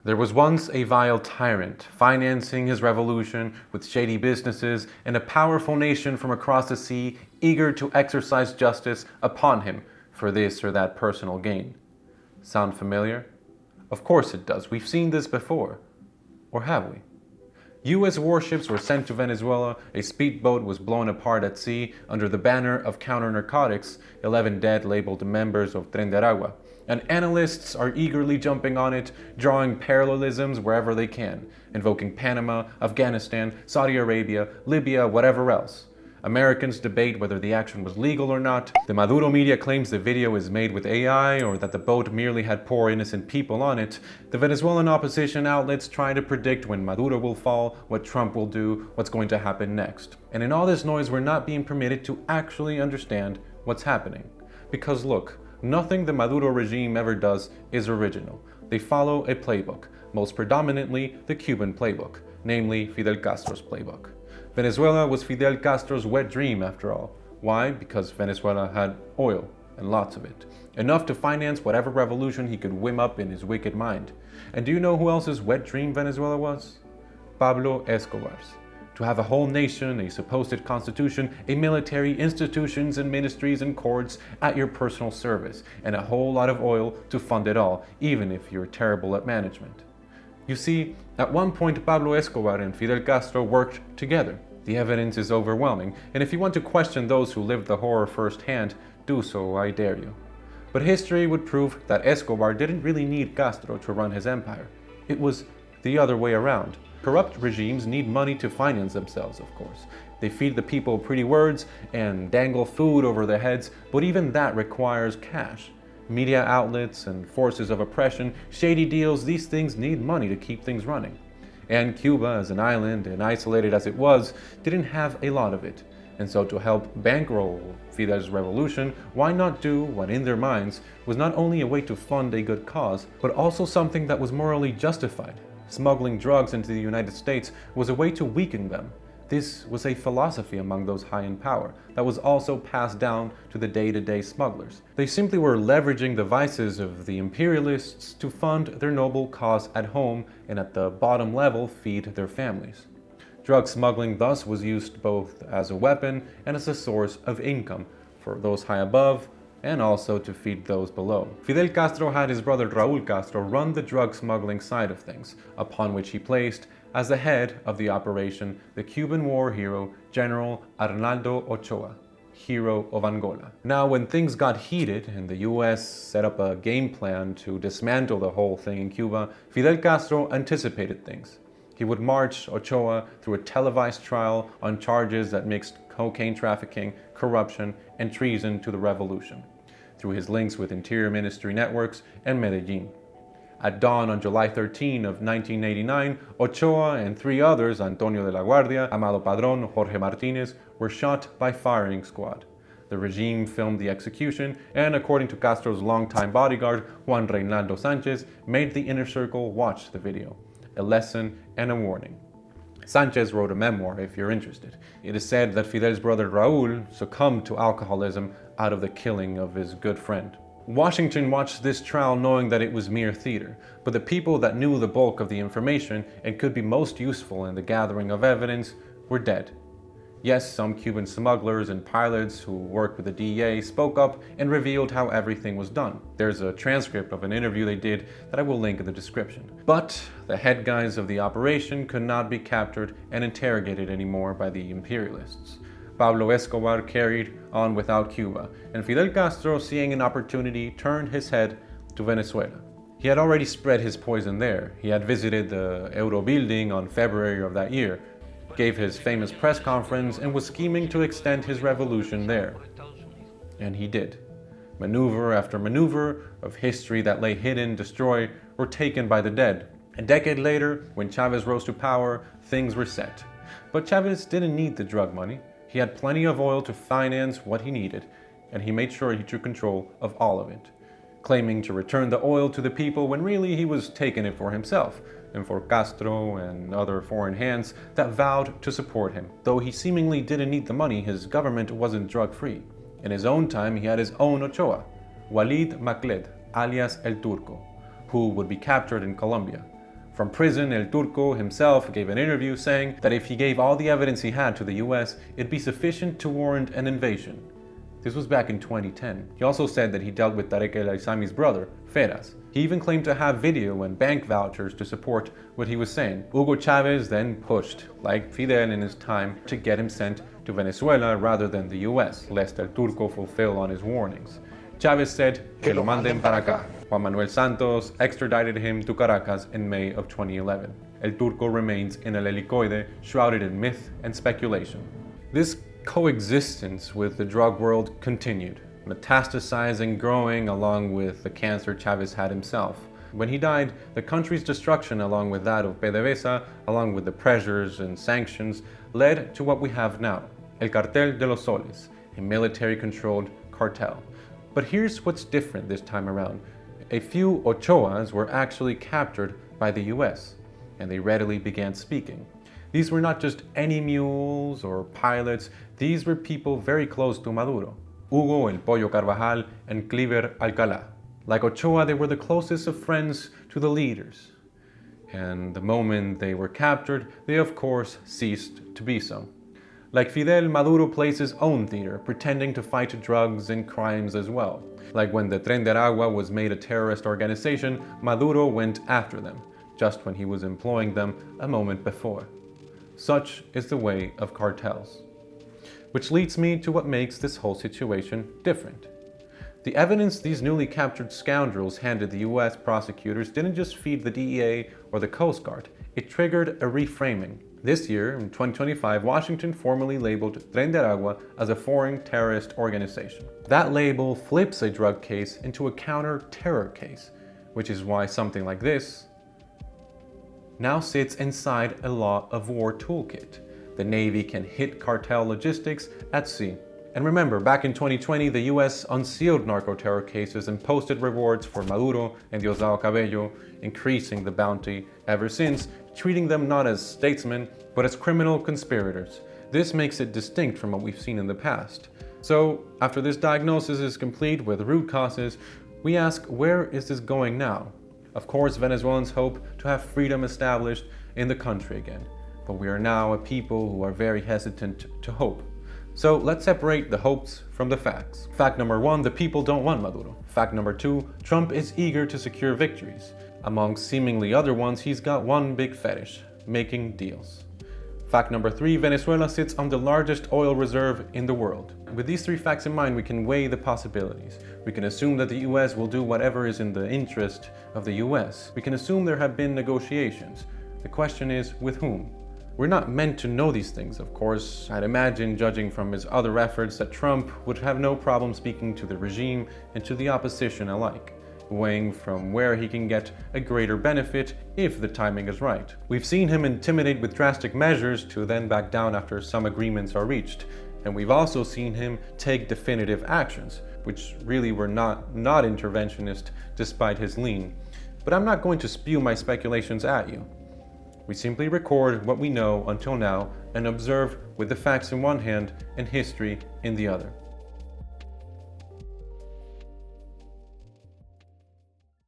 There was once a vile tyrant, financing his revolution with shady businesses, and a powerful nation from across the sea eager to exercise justice upon him for this or that personal gain. Sound familiar? Of course it does. We've seen this before. Or have we? U.S. warships were sent to Venezuela, a speedboat was blown apart at sea under the banner of counter-narcotics, 11 dead labeled members of Tren de Aragua, and analysts are eagerly jumping on it, drawing parallelisms wherever they can, invoking Panama, Afghanistan, Saudi Arabia, Libya, whatever else. Americans debate whether the action was legal or not. The Maduro media claims the video is made with AI or that the boat merely had poor innocent people on it. The Venezuelan opposition outlets try to predict when Maduro will fall, what Trump will do, what's going to happen next. And in all this noise, we're not being permitted to actually understand what's happening. Because look, nothing the Maduro regime ever does is original. They follow a playbook, most predominantly the Cuban playbook, namely Fidel Castro's playbook. Venezuela was Fidel Castro's wet dream after all. Why? Because Venezuela had oil, and lots of it. Enough to finance whatever revolution he could whim up in his wicked mind. And do you know who else's wet dream Venezuela was? Pablo Escobar's. To have a whole nation, a supposed constitution, a military, institutions and ministries and courts at your personal service, and a whole lot of oil to fund it all, even if you're terrible at management. You see, at one point Pablo Escobar and Fidel Castro worked together. The evidence is overwhelming, and if you want to question those who lived the horror firsthand, do so, I dare you. But history would prove that Escobar didn't really need Castro to run his empire. It was the other way around. Corrupt regimes need money to finance themselves, of course. They feed the people pretty words and dangle food over their heads, but even that requires cash. Media outlets and forces of oppression, shady deals, these things need money to keep things running. And Cuba, as an island and isolated as it was, didn't have a lot of it. And so to help bankroll Fidel's revolution, why not do what in their minds was not only a way to fund a good cause, but also something that was morally justified? Smuggling drugs into the United States was a way to weaken them. This was a philosophy among those high in power that was also passed down to the day-to-day smugglers. They simply were leveraging the vices of the imperialists to fund their noble cause at home and at the bottom level feed their families. Drug smuggling thus was used both as a weapon and as a source of income for those high above and also to feed those below. Fidel Castro had his brother Raúl Castro run the drug smuggling side of things, upon which he placed as the head of the operation the Cuban war hero General Arnaldo Ochoa, hero of Angola. Now, when things got heated and the US set up a game plan to dismantle the whole thing in Cuba, Fidel Castro anticipated things. He would march Ochoa through a televised trial on charges that mixed cocaine trafficking, corruption, and treason to the revolution, through his links with Interior Ministry networks and Medellin. At dawn on July 13 of 1989, Ochoa and three others, Antonio de la Guardia, Amado Padrón, Jorge Martinez, were shot by firing squad. The regime filmed the execution and, according to Castro's longtime bodyguard, Juan Reynaldo Sanchez, made the inner circle watch the video. A lesson and a warning. Sanchez wrote a memoir if you're interested. It is said that Fidel's brother Raúl succumbed to alcoholism out of the killing of his good friend. Washington watched this trial knowing that it was mere theater, but the people that knew the bulk of the information and could be most useful in the gathering of evidence were dead. Yes, some Cuban smugglers and pilots who worked with the DEA spoke up and revealed how everything was done. There's a transcript of an interview they did that I will link in the description. But the head guys of the operation could not be captured and interrogated anymore by the imperialists. Pablo Escobar carried on without Cuba, and Fidel Castro, seeing an opportunity, turned his head to Venezuela. He had already spread his poison there. He had visited the Euro building on February of that year, gave his famous press conference, and was scheming to extend his revolution there. And he did. Maneuver after maneuver of history that lay hidden, destroyed, or taken by the dead. A decade later, when Chavez rose to power, things were set. But Chavez didn't need the drug money. He had plenty of oil to finance what he needed, and he made sure he took control of all of it, claiming to return the oil to the people when really he was taking it for himself, and for Castro and other foreign hands that vowed to support him. Though he seemingly didn't need the money, his government wasn't drug-free. In his own time, he had his own Ochoa, Walid Makled, alias El Turco, who would be captured in Colombia. From prison, El Turco himself gave an interview saying that if he gave all the evidence he had to the US, it'd be sufficient to warrant an invasion. This was back in 2010. He also said that he dealt with Tarek El Aissami's brother, Feras. He even claimed to have video and bank vouchers to support what he was saying. Hugo Chavez then pushed, like Fidel in his time, to get him sent to Venezuela rather than the US, lest El Turco fulfill on his warnings. Chavez said, "Que lo manden para acá." Juan Manuel Santos extradited him to Caracas in May of 2011. El Turco remains in El Helicoide, shrouded in myth and speculation. This coexistence with the drug world continued, metastasizing, growing along with the cancer Chavez had himself. When he died, the country's destruction along with that of PDVSA, along with the pressures and sanctions, led to what we have now, El Cartel de los Soles, a military-controlled cartel. But here's what's different this time around. A few Ochoas were actually captured by the US, and they readily began speaking. These were not just any mules or pilots, these were people very close to Maduro. Hugo El Pollo Carvajal and Cliver Alcalá. Like Ochoa, they were the closest of friends to the leaders. And the moment they were captured, they of course ceased to be so. Like Fidel, Maduro plays his own theater, pretending to fight drugs and crimes as well. Like when the Tren de Aragua was made a terrorist organization, Maduro went after them, just when he was employing them a moment before. Such is the way of cartels. Which leads me to what makes this whole situation different. The evidence these newly captured scoundrels handed the US prosecutors didn't just feed the DEA or the Coast Guard, it triggered a reframing. This year, in 2025, Washington formally labeled Tren de Aragua as a foreign terrorist organization. That label flips a drug case into a counter-terror case, which is why something like this now sits inside a law of war toolkit. The Navy can hit cartel logistics at sea. And remember, back in 2020, the US unsealed narco-terror cases and posted rewards for Maduro and Diosdado Cabello, increasing the bounty ever since, treating them not as statesmen, but as criminal conspirators. This makes it distinct from what we've seen in the past. So, after this diagnosis is complete with root causes, we ask, where is this going now? Of course, Venezuelans hope to have freedom established in the country again, but we are now a people who are very hesitant to hope. So let's separate the hopes from the facts. Fact number 1, the people don't want Maduro. Fact number 2, Trump is eager to secure victories. Among seemingly other ones, he's got one big fetish, making deals. Fact number 3, Venezuela sits on the largest oil reserve in the world. With these 3 facts in mind, we can weigh the possibilities. We can assume that the US will do whatever is in the interest of the US. We can assume there have been negotiations. The question is, with whom? We're not meant to know these things, of course. I'd imagine, judging from his other efforts, that Trump would have no problem speaking to the regime and to the opposition alike, weighing from where he can get a greater benefit if the timing is right. We've seen him intimidate with drastic measures to then back down after some agreements are reached, and we've also seen him take definitive actions, which really were not interventionist despite his lean. But I'm not going to spew my speculations at you. We simply record what we know until now and observe with the facts in one hand and history in the other.